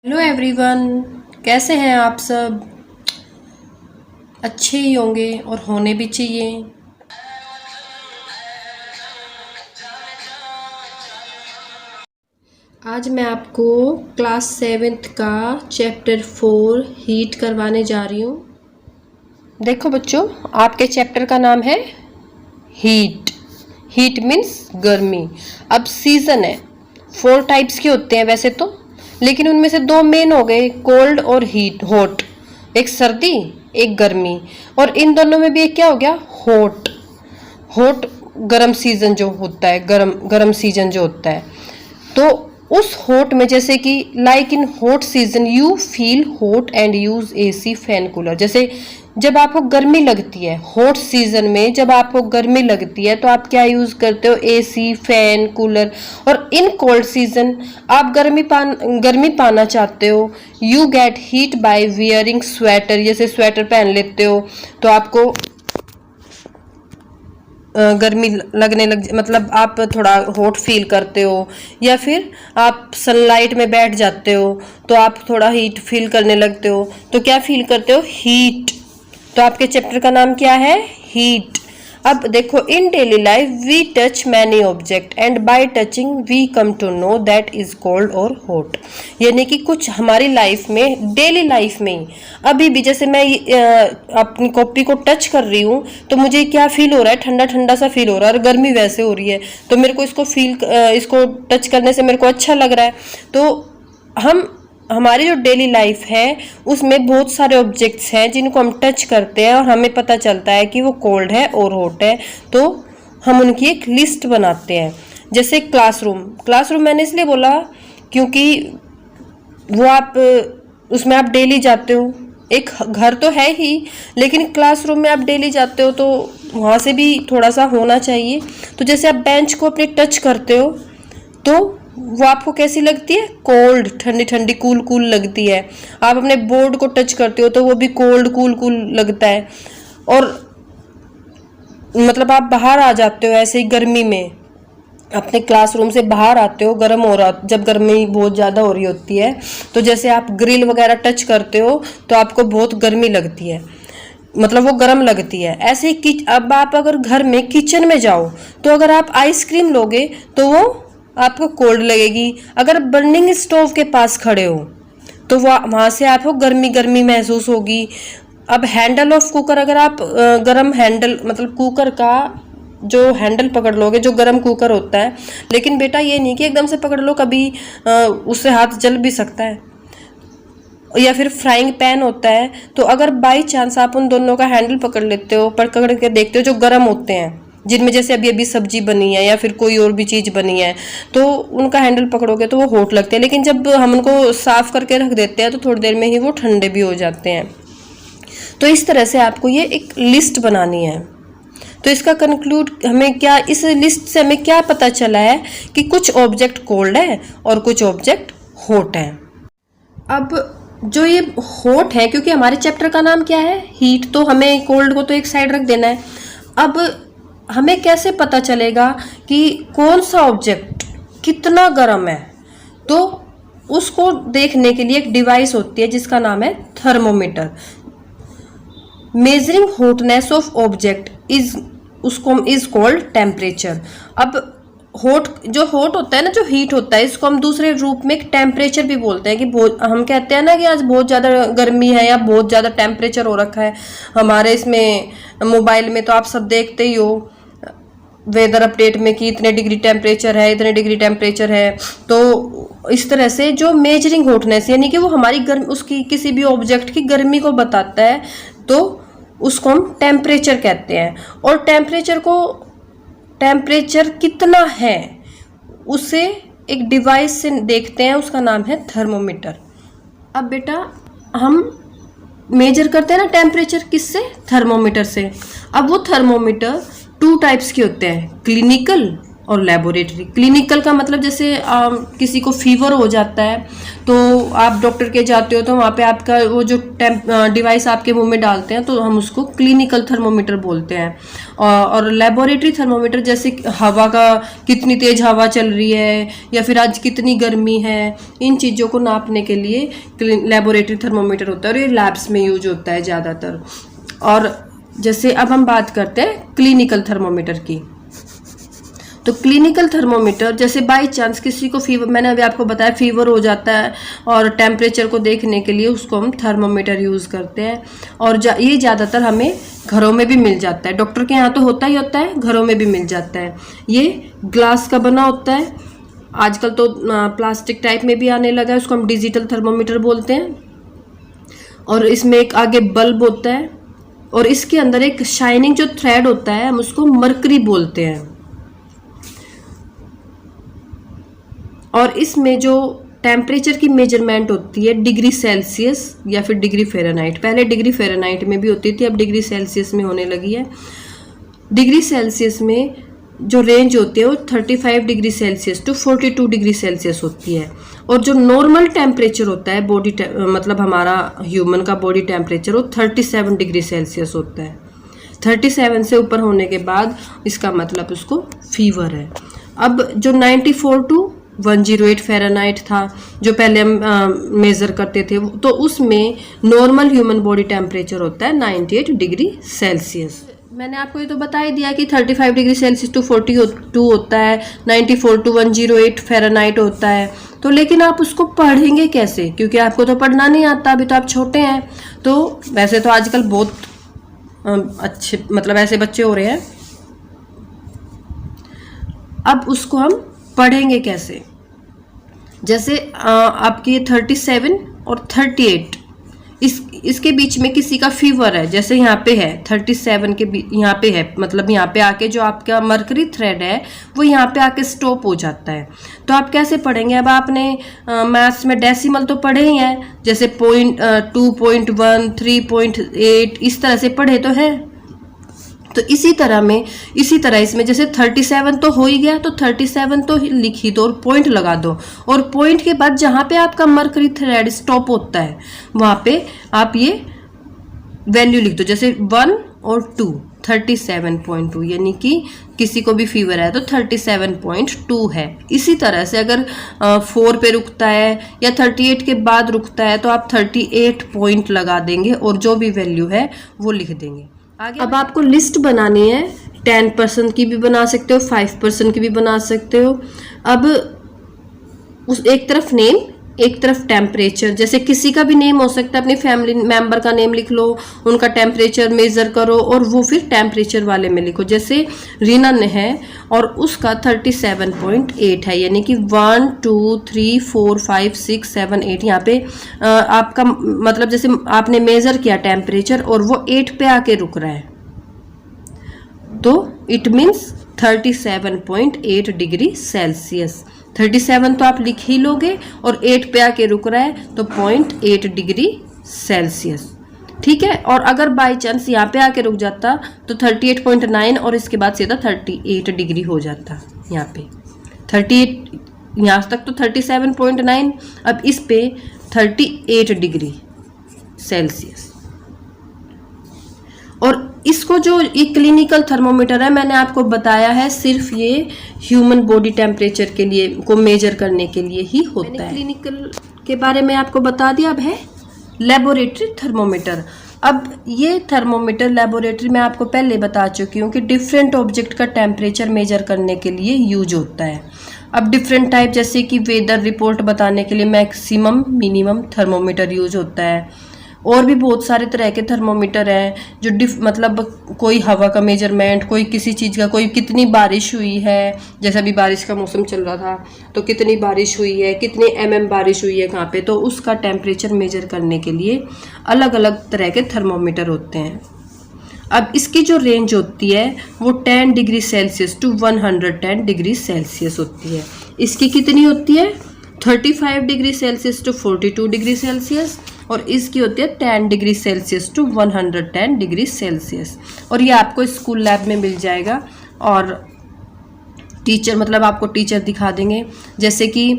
Hello everyone, कैसे हैं आप सब। अच्छे ही होंगे और होने भी चाहिए। आज मैं आपको क्लास 7th का चैप्टर 4 हीट करवाने जा रही हूँ। देखो बच्चों, आपके चैप्टर का नाम है हीट। हीट मीन्स गर्मी। अब सीजन है, 4 टाइप्स के होते हैं वैसे तो, लेकिन उनमें से 2 मेन हो गए, कोल्ड और हीट, हॉट। एक सर्दी, एक गर्मी। और इन दोनों में भी एक क्या हो गया, हॉट। हॉट गर्म सीजन जो होता है, गर्म सीजन जो होता है। तो उस हॉट में, जैसे कि like in hot season you feel hot and use AC fan cooler. जैसे जब आपको गर्मी लगती है, हॉट सीजन में जब आपको गर्मी लगती है तो आप क्या यूज करते हो, एसी, फैन, कूलर। और इन कोल्ड सीजन आप गर्मी पाना चाहते हो, you get heat bye wearing sweater. जैसे स्वेटर पहन लेते हो तो आपको गर्मी लगने लग, मतलब आप थोड़ा हॉट फील करते हो। या फिर आप सनलाइट में बैठ जाते हो तो आप थोड़ा हीट फील करने लगते हो, तो क्या फील करते हो, हीट। तो आपके चैप्टर का नाम क्या है, हीट। अब देखो, in daily life we touch many object and by touching we come to know that is cold और हॉट। यानी कि कुछ हमारी लाइफ में, डेली लाइफ में अभी भी, जैसे मैं अपनी कॉपी को टच कर रही हूँ तो मुझे क्या फील हो रहा है, ठंडा ठंडा सा फील हो रहा है, और गर्मी वैसे हो रही है। तो मेरे को इसको टच करने से मेरे को अच्छा लग रहा है। तो हमारी जो डेली लाइफ है उसमें बहुत सारे ऑब्जेक्ट्स हैं जिनको हम टच करते हैं और हमें पता चलता है कि वो कोल्ड है और हॉट है। तो हम उनकी एक लिस्ट बनाते हैं। जैसे क्लासरूम मैंने इसलिए बोला क्योंकि वो आप उसमें आप डेली जाते हो। एक घर तो है ही, लेकिन क्लासरूम में आप डेली जाते हो तो वहाँ से भी थोड़ा सा होना चाहिए। तो जैसे आप बेंच को अपने टच करते हो तो वो आपको कैसी लगती है, कोल्ड, ठंडी ठंडी, कूल कूल लगती है। आप अपने बोर्ड को टच करते हो तो वो भी कोल्ड, कूल कूल लगता है। और मतलब आप बाहर आ जाते हो ऐसे ही गर्मी में, अपने क्लासरूम से बाहर आते हो, गर्म हो रहा, जब गर्मी बहुत ज़्यादा हो रही होती है तो जैसे आप ग्रिल वगैरह टच करते हो तो आपको बहुत गर्मी लगती है, मतलब वो गर्म लगती है। ऐसे ही अब आप अगर घर में किचन में जाओ तो अगर आप आइसक्रीम लोगे तो वो आपको कोल्ड लगेगी। अगर बर्निंग स्टोव के पास खड़े हो तो वहाँ से आपको गर्मी गर्मी महसूस होगी। अब हैंडल ऑफ कुकर, अगर आप गर्म हैंडल, मतलब कुकर का जो हैंडल पकड़ लोगे, जो गर्म कुकर होता है, लेकिन बेटा ये नहीं कि एकदम से पकड़ लो, कभी उससे हाथ जल भी सकता है। या फिर फ्राइंग पैन होता है, तो अगर बाई चांस आप उन दोनों का हैंडल पकड़ लेते हो, पकड़ के देखते हो, जो गर्म होते हैं, जिनमें जैसे अभी अभी सब्जी बनी है या फिर कोई और भी चीज़ बनी है, तो उनका हैंडल पकड़ोगे तो वो हॉट लगते हैं। लेकिन जब हम उनको साफ करके रख देते हैं तो थोड़ी देर में ही वो ठंडे भी हो जाते हैं। तो इस तरह से आपको ये एक लिस्ट बनानी है। तो इसका कंक्लूड हमें क्या, इस लिस्ट से हमें क्या पता चला है कि कुछ ऑब्जेक्ट कोल्ड है और कुछ ऑब्जेक्ट हॉट है। अब जो ये हॉट है, क्योंकि हमारे चैप्टर का नाम क्या है, हीट, तो हमें कोल्ड को तो एक साइड रख देना है। अब हमें कैसे पता चलेगा कि कौन सा ऑब्जेक्ट कितना गर्म है, तो उसको देखने के लिए एक डिवाइस होती है जिसका नाम है thermometer. Measuring hotness of object is called temperature. अब जो हॉट होता है ना, जो हीट होता है, इसको हम दूसरे रूप में एक टेम्परेचर भी बोलते हैं। कि हम कहते हैं ना कि आज बहुत ज़्यादा गर्मी है या बहुत ज़्यादा टेम्परेचर हो रखा है हमारे इसमें मोबाइल में, तो आप सब देखते ही हो वेदर अपडेट में कि इतने डिग्री टेम्परेचर है, इतने डिग्री टेम्परेचर है। तो इस तरह से जो मेजरिंग हॉटनेस, यानी कि वो हमारी गर्मी, उसकी किसी भी ऑब्जेक्ट की गर्मी को बताता है, तो उसको हम टेम्परेचर कहते हैं। और टेम्परेचर कितना है उसे एक डिवाइस से देखते हैं, उसका नाम है थर्मोमीटर। अब बेटा हम मेजर करते हैं ना टेम्परेचर, किससे, थर्मोमीटर से। अब वो थर्मोमीटर 2 टाइप्स के होते हैं, क्लिनिकल और लेबोरेटरी। क्लिनिकल का मतलब जैसे किसी को फीवर हो जाता है तो आप डॉक्टर के जाते हो तो वहाँ पे आपका वो जो डिवाइस आपके मुंह में डालते हैं तो हम उसको क्लिनिकल थर्मोमीटर बोलते हैं। और लेबोरेटरी थर्मोमीटर जैसे हवा का, कितनी तेज हवा चल रही है या फिर आज कितनी गर्मी है, इन चीज़ों को नापने के लिए लेबोरेटरी थर्मोमीटर होता है और ये लैब्स में यूज होता है ज़्यादातर। और जैसे अब हम बात करते हैं क्लिनिकल थर्मोमीटर की। तो क्लिनिकल थर्मोमीटर जैसे बाय चांस किसी को फीवर, मैंने अभी आपको बताया फीवर हो जाता है और टेम्परेचर को देखने के लिए उसको हम थर्मोमीटर यूज़ करते हैं। और ये ज़्यादातर हमें घरों में भी मिल जाता है, डॉक्टर के यहाँ तो होता ही होता है, घरों में भी मिल जाता है। ये ग्लास का बना होता है, आजकल तो प्लास्टिक टाइप में भी आने लगा है, उसको हम डिजिटल थर्मोमीटर बोलते हैं। और इसमें एक आगे बल्ब होता है और इसके अंदर एक शाइनिंग जो थ्रेड होता है हम उसको मरकरी बोलते हैं। और इसमें जो टेम्परेचर की मेजरमेंट होती है डिग्री सेल्सियस या फिर डिग्री फ़ारेनहाइट, पहले डिग्री फ़ारेनहाइट में भी होती थी, अब डिग्री सेल्सियस में होने लगी है। डिग्री सेल्सियस में जो रेंज होती है वो 35 degree Celsius to 42 degree Celsius होती है। और जो नॉर्मल टेम्परेचर होता है बॉडी मतलब हमारा ह्यूमन का बॉडी टेम्परेचर वो 37 डिग्री सेल्सियस होता है। 37 से ऊपर होने के बाद इसका मतलब उसको फीवर है। अब जो 94 टू 108 फ़ारेनहाइट था जो पहले हम मेज़र करते थे, तो उसमें नॉर्मल ह्यूमन बॉडी टेम्परेचर होता है 98 डिग्री सेल्सियस। मैंने आपको ये तो बता ही दिया कि 35 डिग्री सेल्सियस टू 42 होता है, 94 टू 108 फ़ारेनहाइट होता है। तो लेकिन आप उसको पढ़ेंगे कैसे, क्योंकि आपको तो पढ़ना नहीं आता, अभी तो आप छोटे हैं। तो वैसे तो आजकल बहुत अच्छे मतलब ऐसे बच्चे हो रहे हैं, अब उसको हम पढ़ेंगे कैसे। जैसे आपकी 37 और 38 इसके बीच में किसी का फीवर है, जैसे यहाँ पे है 37 के यहाँ पे है, मतलब यहाँ पे आके जो आपका मरकरी थ्रेड है वो यहाँ पे आके स्टॉप हो जाता है। तो आप कैसे पढ़ेंगे। अब आपने मैथ्स में डेसिमल तो पढ़े ही हैं, जैसे 2.1 3.8 इस तरह से पढ़े तो हैं। तो इसी तरह इसमें जैसे 37 तो हो ही गया, तो 37 तो लिख ही दो और पॉइंट लगा दो। और पॉइंट के बाद जहाँ पे आपका मरकरी थ्रेड स्टॉप होता है वहाँ पे आप ये वैल्यू लिख दो, जैसे 1 और 2 37.2, यानी कि किसी को भी फीवर है तो 37.2 है। इसी तरह से अगर 4 पे रुकता है या 38 के बाद रुकता है तो आप 38 पॉइंट लगा देंगे और जो भी वैल्यू है वो लिख देंगे। आगे अब आपको लिस्ट बनानी है, 10% की भी बना सकते हो, 5% की भी बना सकते हो। अब उस एक तरफ नेम, एक तरफ टेम्परेचर, जैसे किसी का भी नेम हो सकता है, अपनी फैमिली मेंबर का नेम लिख लो, उनका टेम्परेचर मेज़र करो और वो फिर टेम्परेचर वाले में लिखो। जैसे रीनन है और उसका 37.8 है, यानी कि 1 2 3 4 5 6 7 8 यहाँ पे आपका मतलब जैसे आपने मेज़र किया टेम्परेचर और वो 8 पे आके रुक रहा है तो इट मीन्स 37.8 डिग्री सेल्सियस। 37 तो आप लिख ही लोगे और 8 पे आके रुक रहा है तो 0.8 डिग्री सेल्सियस, ठीक है। और अगर बाई चांस यहाँ पे आके रुक जाता तो 38.9 और इसके बाद सीधा 38 डिग्री हो जाता। यहाँ पे 38, यहाँ तक तो 37.9, अब इस पे 38 डिग्री सेल्सियस। और इसको जो ये क्लिनिकल थर्मोमीटर है मैंने आपको बताया है सिर्फ ये ह्यूमन बॉडी टेम्परेचर के लिए को मेजर करने के लिए ही होता है। क्लिनिकल के बारे में आपको बता दिया। अब है लेबोरेटरी थर्मोमीटर। अब ये थर्मोमीटर लेबोरेटरी में आपको पहले बता चुकी हूँ कि डिफरेंट ऑब्जेक्ट का टेम्परेचर मेजर करने के लिए यूज होता है। अब डिफरेंट टाइप जैसे कि वेदर रिपोर्ट बताने के लिए मैक्सिमम मिनिमम थर्मोमीटर यूज होता है। और भी बहुत सारे तरह के थर्मोमीटर हैं जो मतलब कोई हवा का मेजरमेंट, कोई किसी चीज़ का, कोई कितनी बारिश हुई है, जैसे अभी बारिश का मौसम चल रहा था तो कितनी बारिश हुई है, कितने mm बारिश हुई है कहाँ पे, तो उसका टेम्परेचर मेजर करने के लिए अलग अलग तरह के थर्मोमीटर होते हैं। अब इसकी जो रेंज होती है वो 10 degree Celsius to 110 degree Celsius होती है। इसकी कितनी होती है 35 degree Celsius to 42 degree Celsius, और इसकी होती है 10 degree Celsius to 110 degree Celsius. और ये आपको स्कूल लैब में मिल जाएगा। और टीचर मतलब आपको टीचर दिखा देंगे। जैसे कि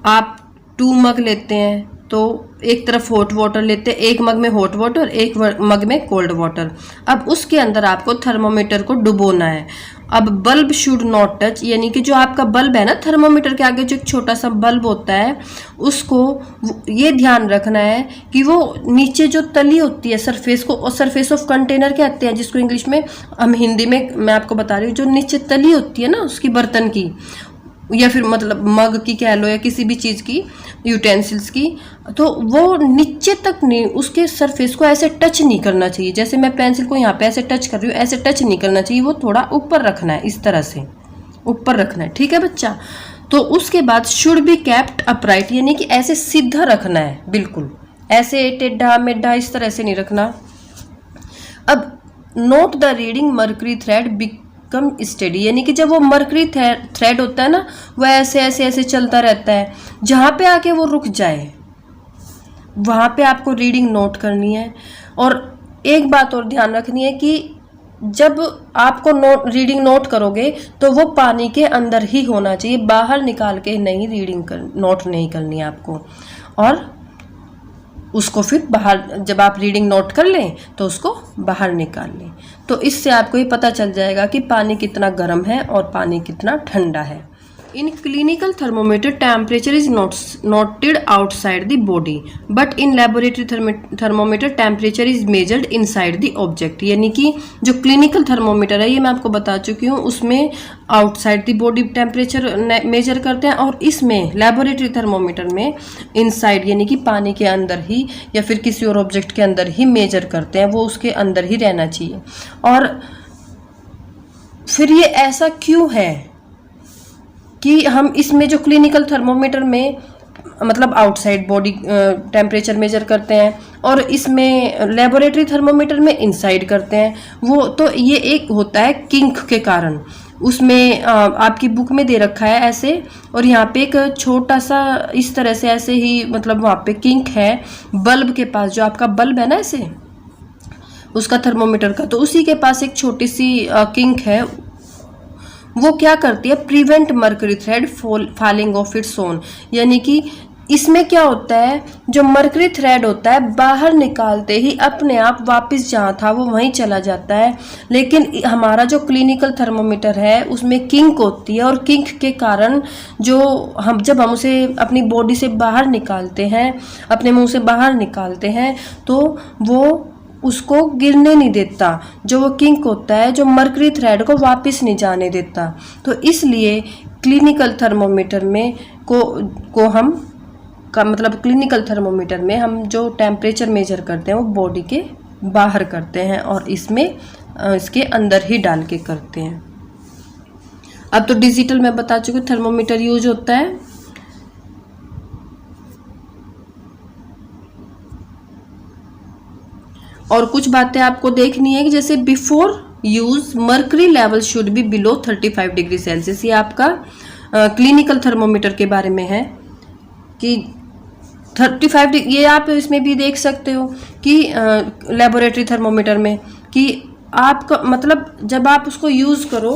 आप 2 मग लेते हैं तो एक तरफ हॉट वाटर लेते हैं, एक मग में हॉट वाटर, एक मग में कोल्ड वाटर। अब उसके अंदर आपको थर्मोमीटर को डुबोना है। अब बल्ब शुड नॉट टच, यानी कि जो आपका बल्ब है ना, थर्मोमीटर के आगे जो एक छोटा सा बल्ब होता है, उसको ये ध्यान रखना है कि वो नीचे जो तली होती है सरफेस को, और सरफेस ऑफ कंटेनर कहते हैं जिसको इंग्लिश में, हम हिंदी में मैं आपको बता रही हूँ, जो नीचे तली होती है ना उसकी, बर्तन की या फिर मतलब मग की कह लो या किसी भी चीज़ की, यूटेंसिल्स की, तो वो नीचे तक नहीं, उसके सरफेस को ऐसे टच नहीं करना चाहिए। जैसे मैं पेंसिल को यहाँ पे ऐसे टच कर रही हूँ, ऐसे टच नहीं करना चाहिए, वो थोड़ा ऊपर रखना है, इस तरह से ऊपर रखना है, ठीक है बच्चा। तो उसके बाद शुड बी कैप्ट अपराइट, यानी कि ऐसे सीधा रखना है, बिल्कुल ऐसे टेढ़ा मेढ़ा इस तरह से नहीं रखना। अब note the reading mercury thread come study, यानी कि जब वो मर्करी थ्रेड होता है ना, वो ऐसे ऐसे ऐसे चलता रहता है, जहाँ पे आके वो रुक जाए वहाँ पे आपको रीडिंग नोट करनी है। और एक बात और ध्यान रखनी है कि जब आपको रीडिंग नोट करोगे तो वो पानी के अंदर ही होना चाहिए, बाहर निकाल के नहीं नोट नहीं करनी है आपको। और उसको फिर बाहर, जब आप रीडिंग नोट कर लें तो उसको बाहर निकाल लें। तो इससे आपको ये पता चल जाएगा कि पानी कितना गर्म है और पानी कितना ठंडा है। In clinical thermometer, temperature is noted outside the body, but in laboratory thermometer, temperature is measured inside the object। यानी कि जो क्लिनिकल थर्मोमीटर है, ये मैं आपको बता चुकी हूँ, उसमें outside the body temperature measure करते हैं, और इसमें लेबोरेटरी थर्मोमीटर में इनसाइड, यानी कि पानी के अंदर ही या फिर किसी और ऑब्जेक्ट के अंदर ही मेजर करते हैं, वो उसके अंदर ही रहना चाहिए। और फिर ये ऐसा क्यों है कि हम इसमें जो क्लिनिकल थर्मोमीटर में मतलब आउटसाइड बॉडी टेम्परेचर मेजर करते हैं, और इसमें लेबोरेटरी थर्मोमीटर में इनसाइड करते हैं, वो तो ये एक होता है किंक के कारण। उसमें आपकी बुक में दे रखा है ऐसे, और यहाँ पे एक छोटा सा इस तरह से ऐसे ही मतलब वहाँ पे किंक है बल्ब के पास, जो आपका बल्ब है ना ऐसे उसका थर्मोमीटर का, तो उसी के पास एक छोटी सी किंक है। वो क्या करती है, prevent mercury thread falling of its own, यानी कि इसमें क्या होता है, जो मर्करी थ्रेड होता है बाहर निकालते ही अपने आप वापस जहाँ था वो वहीं चला जाता है। लेकिन हमारा जो क्लिनिकल थर्मोमीटर है उसमें किंक होती है, और किंक के कारण जो जब हम उसे अपनी बॉडी से बाहर निकालते हैं, अपने मुंह से बाहर निकालते हैं, तो वो उसको गिरने नहीं देता, जो वो किंक होता है जो मर्करी थ्रेड को वापस नहीं जाने देता। तो इसलिए क्लिनिकल थर्मोमीटर में को हम का मतलब क्लिनिकल थर्मोमीटर में हम जो टेम्परेचर मेजर करते हैं वो बॉडी के बाहर करते हैं, और इसमें इसके अंदर ही डाल के करते हैं। अब तो डिजिटल मैं बता चुकी हूँ थर्मोमीटर यूज होता है। और कुछ बातें आपको देखनी है कि जैसे before use mercury level should be below 35 degree Celsius. ये आपका क्लिनिकल थर्मोमीटर के बारे में है कि 35 डिग्री, ये आप इसमें भी देख सकते हो कि लेबोरेटरी थर्मोमीटर में कि आपका मतलब जब आप उसको यूज़ करो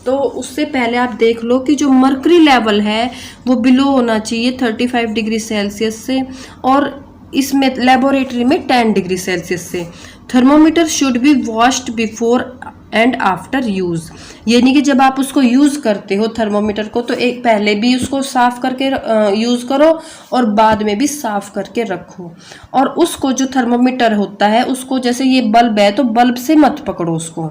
तो उससे पहले आप देख लो कि जो मर्करी लेवल है वो बिलो होना चाहिए 35 डिग्री सेल्सियस से, और इसमें लेबोरेटरी में 10 डिग्री सेल्सियस से। Thermometer should be washed before and after use, यानी कि जब आप उसको यूज़ करते हो थर्मोमीटर को तो एक पहले भी उसको साफ़ करके यूज़ करो और बाद में भी साफ़ करके रखो। और उसको जो थर्मोमीटर होता है उसको, जैसे ये बल्ब है तो बल्ब से मत पकड़ो उसको।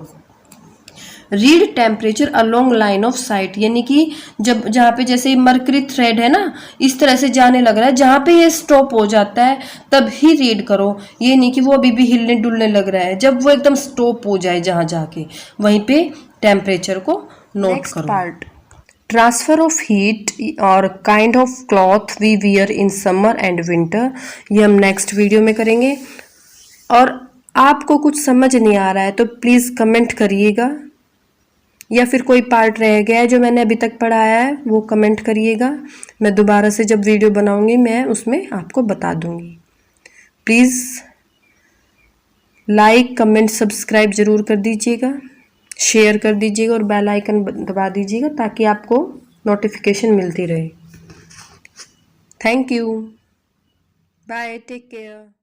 Read temperature along line of site, यानी कि जब जहाँ पे जैसे मर्करी थ्रेड है ना इस तरह से जाने लग रहा है, जहाँ पे ये स्टॉप हो जाता है तब ही रीड करो, ये नहीं कि वो अभी भी हिलने डुलने लग रहा है। जब वो एकदम स्टॉप हो जाए जहाँ जाके वहीं पे टेम्परेचर को नोट करो। पार्ट ट्रांसफर ऑफ हीट और kind of cloth we wear in summer and winter, ये हम नेक्स्ट वीडियो में करेंगे। और आपको कुछ समझ नहीं आ रहा है तो प्लीज़ कमेंट करिएगा, या फिर कोई पार्ट रह गया है जो मैंने अभी तक पढ़ाया है वो कमेंट करिएगा। मैं दोबारा से जब वीडियो बनाऊंगी मैं उसमें आपको बता दूंगी। प्लीज़ लाइक कमेंट सब्सक्राइब ज़रूर कर दीजिएगा, शेयर कर दीजिएगा और बेल आइकन दबा दीजिएगा ताकि आपको नोटिफिकेशन मिलती रहे। Thank you, bye, take care.